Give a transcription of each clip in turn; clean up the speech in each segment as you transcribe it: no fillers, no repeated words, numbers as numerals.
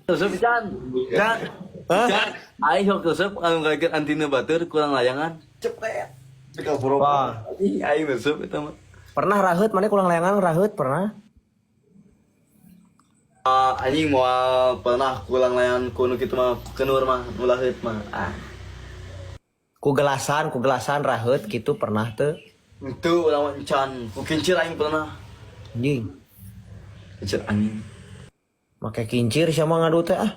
Tusuk Chan. Chan. Chan. Aing sok tusuk anu ngageut antina batur kurang layangan. Cepet. Dekat pura. Aing tusuk eta mah. Pernah raheut mana kulang layangan raheut pernah? Anjing mau pernah kurang layangan kuno kitu mah kenur mah nu laheut mah. Ku gelasan raheut gitu pernah teu? Itu lawan Chan. Ku kincir aing pernah. Anjing. Kincir anjing. Make kincir siapa ngadu teh ah?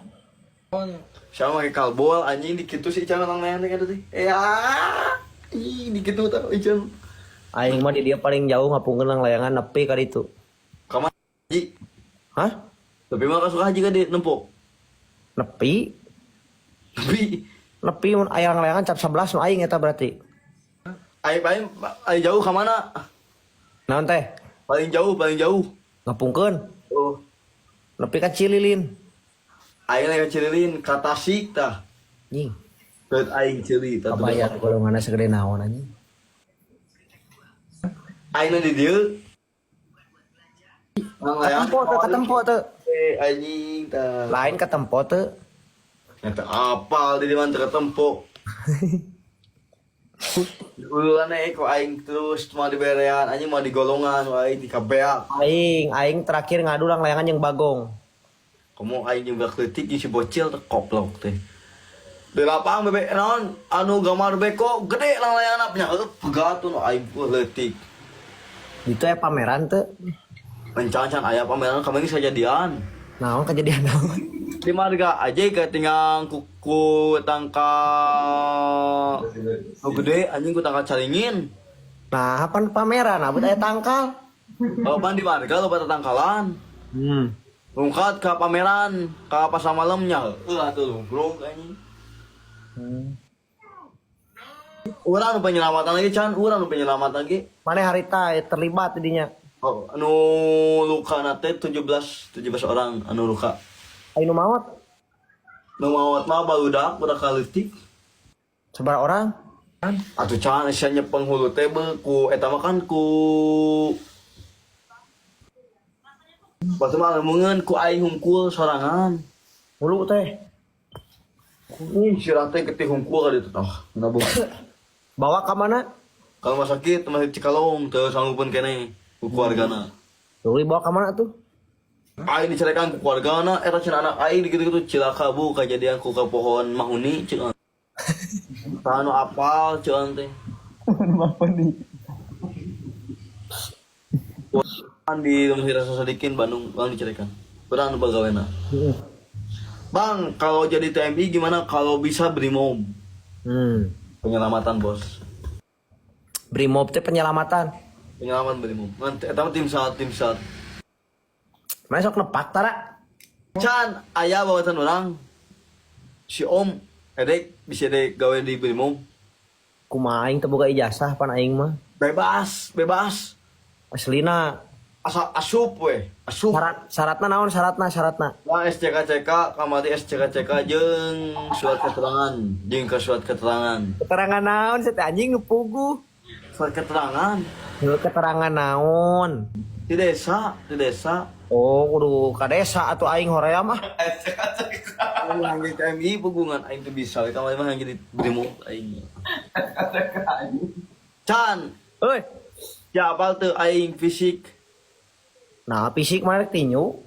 Siapa make kalbol anjing di kitu si Chan lang layangan teh kada teh. Ih di kitu tah Chan. Aing mah di dia paling jauh ngapungkeun lang layangan nepi ka ditu. Ka Haji. Hah? Tapi mah kasuka Haji ka di nempok. Nepi? Tapi mun aya layangan cap 11 nu aing eta berarti. Paling jauh ke mana? Naon teh? Paling jauh. Ngapungkeun. Oh. Nepi ka Cililin. Aing lagi Cililin ka Tasik tah. Anjing. Beut aing Cili tah. Kabayar golonganna segede naon anjing. Aing di dieu. Katempo teu. Anjing tah. Lain katempo teu. Eta apal di mana ketempo. Ulan ku aing terus mau diberean, anjing mau digolongan, aing di KBA. Aing terakhir ngadu lang layangan yang bagong. Kamu aing juga kritik si bocil teh koplok teh. Di lapang bebek naon anu gambar beko gede lang layangan nya pegatun aing leutik. Itu ya pameran teu. Encan aya pameran kami ini sajadian. Naon kejadian naon? Di marga aja ketinggang kuku tangka gede anjing ku tangka calingin. Nah, apa pameran abut aya tangkal. Ban di marga lo pada tangkalan. Lungkat ke pameran ke pasar malamnya. Atuh bro anjing. Urang nu penyelamatan lagi Chan, urang nu penyelamatan lagi. Mana harita terlibat dinya? Oh, anu luka nate 17 orang anu luka. Ainu maot. Nu maot mah barudak kalitik. Sabaraha orang? Atuh Chan sia penghulu teh ku eta mah kan ku Batu mah lemungeun ku aing hungkul sorangan. Hulu teh. Sirah teh getih hungkul ka ditu tah. Nabung. Bawa ka mana? Kalau rumah sakit masih Cikalong teu sanggupkeun keneh ku keluargana. Tuluy bawa ka mana tuh? Aing dicerekan ku keluargana eta cenah anak aing dikitu-kitu cilaka bu kejadian ku ka pohon mahuni ceun. Tah anu apal ceun teh. Mahuni. Di Rumah Rasa Sadikin Bandung bang dicerekan. Urang anu bagawena. Bang, kalau jadi TMI gimana kalau bisa Brimob? Penyelamatan bos. Brimob teh penyelamatan. Penyelaman Brimob. Nanti eta mah tim SAT. Mana sok nepak tara? Can aya bawatan orang. Si Om edek bisa dek gawe di Brimob. Kumaha aing teu boga ijazah pan aing mah. Bebas. Aslina Asup we. Asup. Syaratna naon syaratna? Nah, SCKCK kamari SCKCK jeung surat keterangan, surat keterangan. Keterangan naon sih anjing ngepugu? Surat keterangan. Keterangan naon? Di desa. Oh, kudu ka desa atuh aing horea mah. SCKCK. Yang di TMI pegungan aing teu bisa eta mah yang jadi Brimob aing. Can, Euy, ya apal teu aing fisik. nah fisik mah rek tinyu.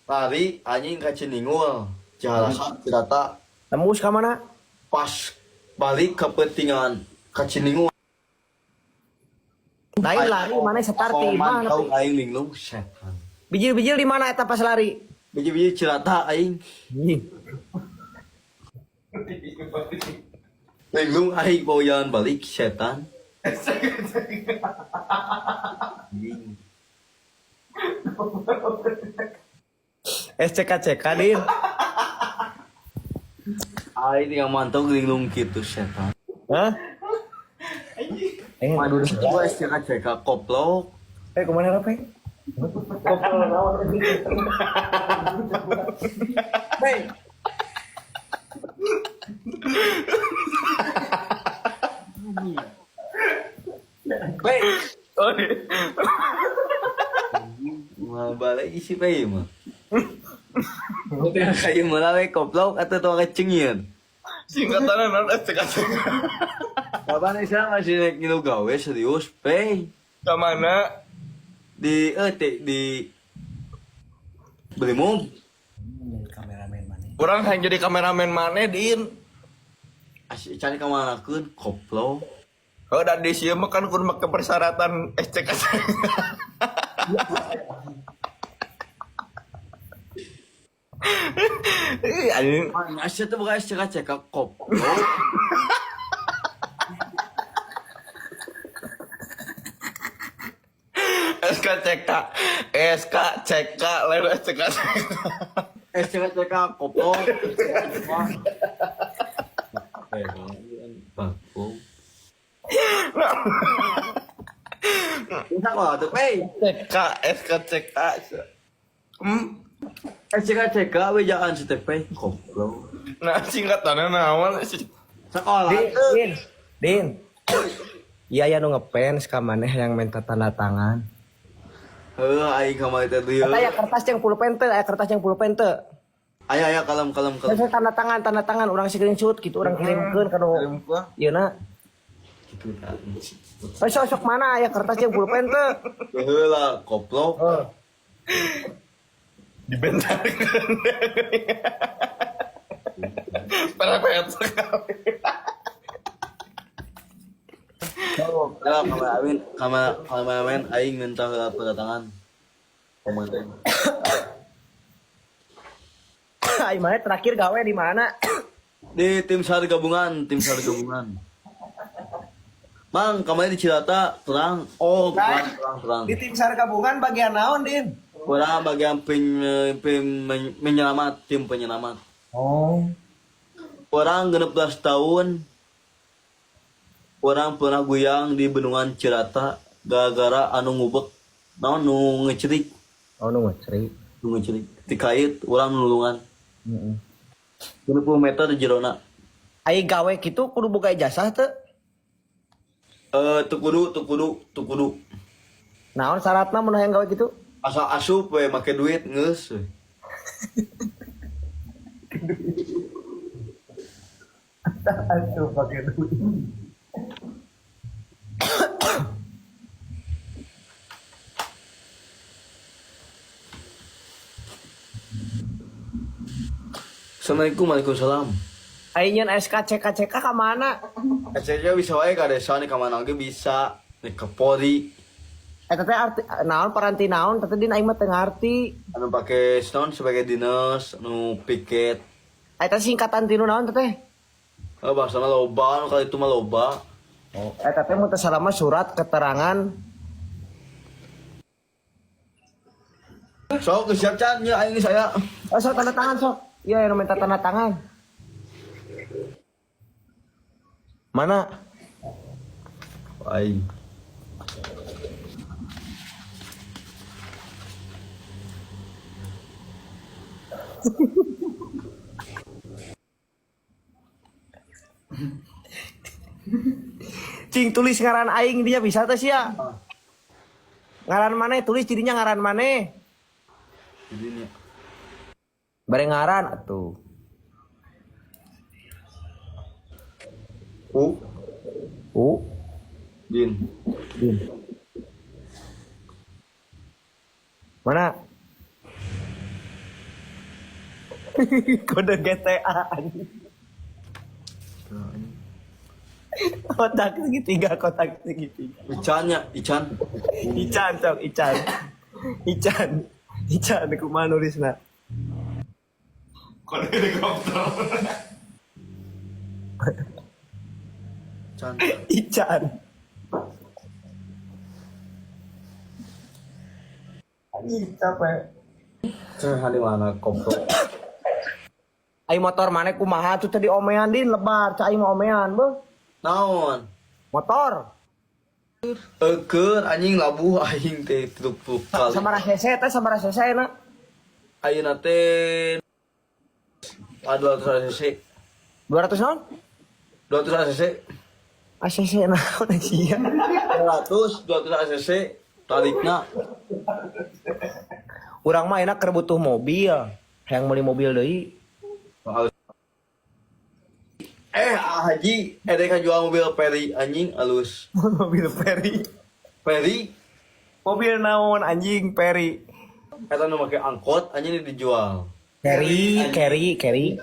Lari anjing ka Ciningul. Ciharasa Cirata. Tembus ka mana? Pas balik ke pentingan ka Ciningul. Lain lari mana start di mana? Tahu aing linglung setan. Bijil-bijil di mana eta pas lari? Biji-biji Cirata aing. Linglung aing mau jalan balik setan. SCKCK din. Aing tinggal mantau linglung gitu setan. Hah? Madu gua SCK koplok. Kemana Rape? Hei. Baik. Mau balik lagi isi pe mah. Bukan kayu malawe koplok atau tuh kecengin. Singkatannya non SCK. Kapan isa masih naik ngilu gawe serius pe Ke mana? di beli mob. Orang yang jadi kameramen mana Din? Asik cari kemana kun koplok. Oh dan di sini mah kan kun make persyaratan SCK. Anjing. Asik tuh bukan cek koplok. SKCK SKCK lain SCK. SCK koplok. Baku. Bisa kok tuh pe. CK SKCK. SCK wejaan si TP koplok. Nah singkatannya naon sih? Sekolah. Din. Iya ya nu ngefans ka maneh yang minta tanda tangan. Aing kamari teh dieu. Aya kertas yang pulpen teu, aya kertas yang pulpen teu. Aya kalem. Saya tanda tangan orang screenshot gitu orang kirimkeun ka nu. Ieu na. Gitu kan. Sok mana aya kertas yang pulpen teu? Heula koplok. Dibentarkan. Parah sekali. Kalau kameramen aing minta kedatangan komandan. Ai mana terakhir gawe di mana? Di tim SAR gabungan. Mang, kemarin di Cilata terang. Oh, terang. Di tim SAR gabungan bagian naon, Din? Kurang bagian penyelamat, tim penyelamat. Oh. Orang 16 tahun. Orang pernah goyang di bendungan Cilata gara-gara anu ngubek naon nu ngecerik. Oh, nu ngeceri. Nu ngecerik. Dikait orang nulungan. Heeh. 20 meter di jerona. Ai gawe kitu kudu boga ijazah teu? Tuh kudu. Naon syaratna mun hayang gawe kitu? Asal asup we make duit geus. Asup pakai duit. Assalamualaikum, waalaikumsalam. Ayeuna SKCK ka mana? Acaranya bisa wae ka desa nih kamana oge bisa nih ke Polri Eta teh arti naon paranti naon teh din aing mah teu ngarti. anu pake stone sebagai dinas anu piket. Eta singkatan tinu naon teh? Bahasa mah loba anu kali itu mah loba. Oh, eta teh mun teu salah mah surat keterangan. Sok siap can nya aing saya. Oh, sok tanda tangan sok. Iya, yang minta tanda tangan. Mana? Aing. Cing tulis ngaran aing dia bisa teh sia. Ngaran maneh tulis jadinya ngaran maneh. Jadinya Bare ngaran atuh. Din. Mana? Kode GTA anjing. Kotak segitiga. Ican. Ican sok, Ican kumaha nulisna? Kode helikopter. Ican. Anjing capek. Hari mana koplo? Ai motor mana kumaha tuh tadi omean din lebar, cai mah omean beuh. Naon? Motor. Keur anjing labuh aing teh 30 kali. Sabaraha cc na? Ayeuna teh 200 cc. 200 naon? 200 cc. ACC naon sia? 200 cc tarikna. Urang mah enak keur butuh mobil. Hayang meuli mobil deui. Haji, kan jual mobil Peri anjing alus. Mobil Peri. Peri, Mobil naon anjing Peri. kata nu make angkot anjing dijual. Carry. Peri,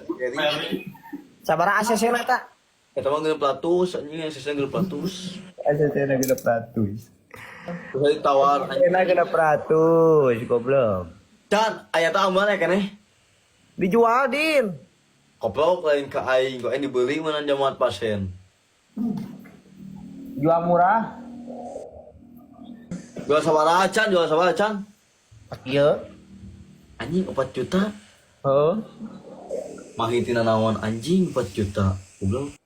Sabaraha ACC-na ta? kata mah 600 anjing yang sisa 600. ACC-na 600. Terus ditawar anjing. ACC-na 600, goblok. Can, aya tah mana keneh? Dijual din. Koplok lain ke aing, kok dibeli mana jamuan pasien. Jual murah. Jual sabaraha Can? Ieu. Anjing 4 juta. Heuh. Mahitina naon anjing 4 juta. Goblok.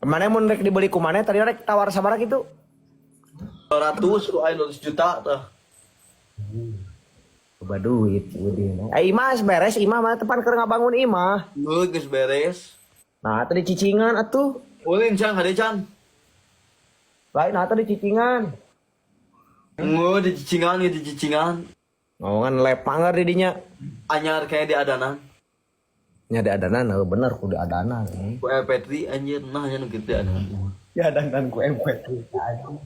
Kemana mun rek dibeli ku maneh tadi rek tawar sabaraha kitu? 200 ku aing 200 juta tah. Coba duit udin. Imah beres, imah mah tepan keur ngabangun imah. Geus beres. Nah, tadi cicingan atuh. Ulin Can, hade Can. Lain nah tadi cicingan. Di cicingan. Oh kan lep panger di dinya. Anyar kayak di adanan. Nya di adanan, bener kudu adanan. Ku Petri anjir, nah nya nu kitu di adanan. Ya adanan ku MP3 anjing.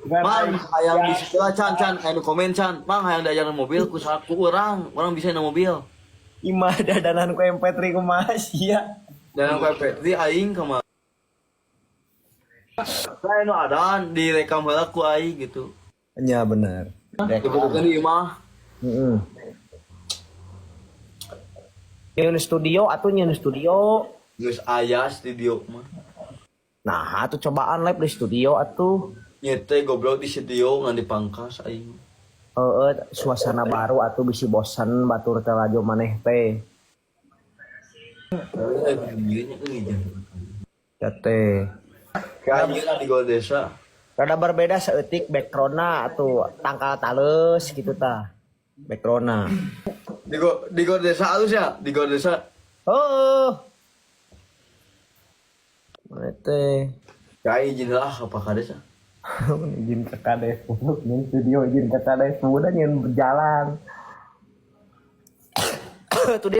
Mang, hayang di situ Can, anu komen Can. Mang hayang diajaran mobil ku saku urang bisa na mobil. Imah dadanan ku MP3 kumaha sia. Dan ku Petri aing kemana? Saya nu adan direkam heula ku aing gitu. Nya bener. Kebetulan di imah. Heeh. Nyeun studio atuh nyeun studio. Geus aya studio mah. Nah, atuh cobaan live di studio atuh. Nyete goblok di studio ngan dipangkas aing. Suasana baru atuh bisi bosan batur teh lajo maneh teh. Ya teh. Kayaknya di Gol Desa. Rada berbeda seeutik backgroundna atuh tangkal tales gitu tah. Backgroundna. Di Gol Desa halus ya? Di Gol Desa. Oh. Mana teh? Kayak izin lah apa ka desa? Izin ke kades nyen studio izin ke kades udah nyen berjalan. Tuh dia